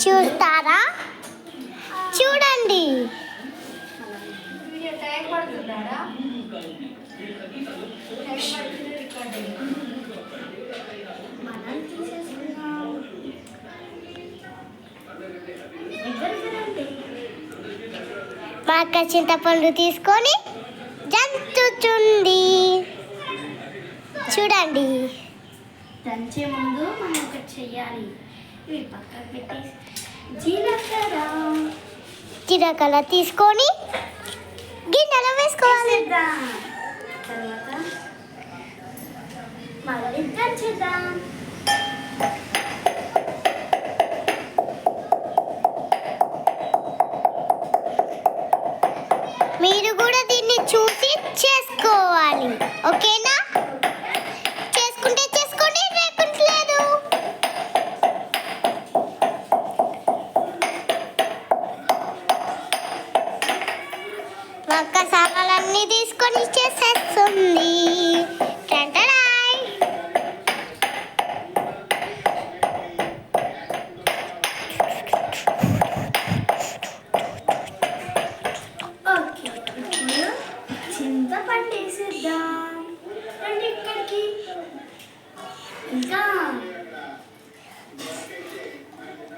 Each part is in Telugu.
చూస్తారా? చూడండి. మా అక్క చింతపండు తీసుకొని దంచుతుంది. చూడండి. దంచే ముందు మనం ఒకటి చెయ్యాలి. ఇవి పక్కకు పెట్టేసి జీలకర్ర తీసుకొని గిన్నెలో వేసుకోవాలి. తర్వాత మళ్ళీ దంచేద్దాం. మీరు కూడా దీన్ని చూసి చేసుకోవాలి. ఓకేనా? చేసుకుంటే చేసుకోండి, లేకుంటే లేదు. ఒక్క సామాన్లన్నీ తీసుకొని చేసేస్తుంది. టంటడాయ్. ఓకే, ఇప్పుడు చింతపండు వేసేద్దాం. రండి ఇక్కడికి. ఇంకా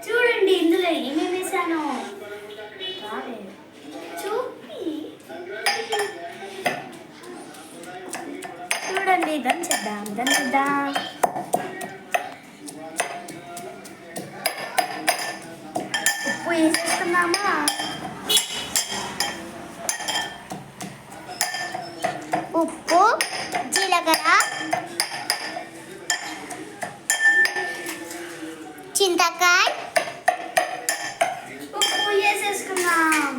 చూడండి ఇందులో ఏమేమి వేసాను. చూపి చూడండి. దంచేద్దాం. ఉప్పు వేసేసుకున్నామా? ఉప్పు, జీలకర్ర, చింతకాయ, ఉప్పు వేసేసుకున్నాం.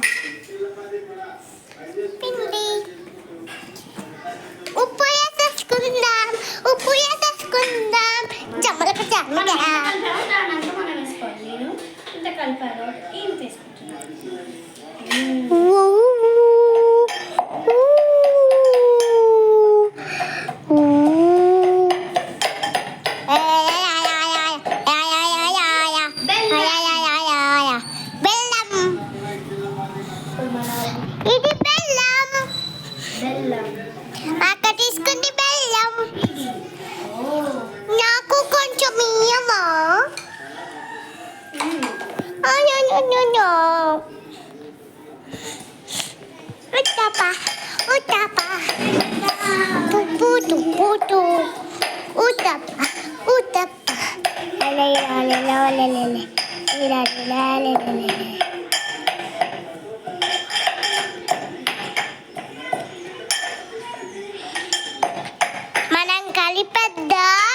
పిండి. ఉప్పు వేసేసుకుందాం. జమ్మలక జమ్మగా. దానంతా మనం వేసుకోవాలి. నేను ఇంత కలిపాను. ఏం వేసుకుంటున్నాను? ఇది బెల్లం. బెల్లం. అక్క తీసుకుంది బెల్లం. నాకు కొంచెం ఇయ్యమా? ఉత్తపా ఉత్తపా తుప్పు తుప్పు ఉత్తపా ఉత్తపా అలే అలే అలే అలే మనం కలిపేద్దాం.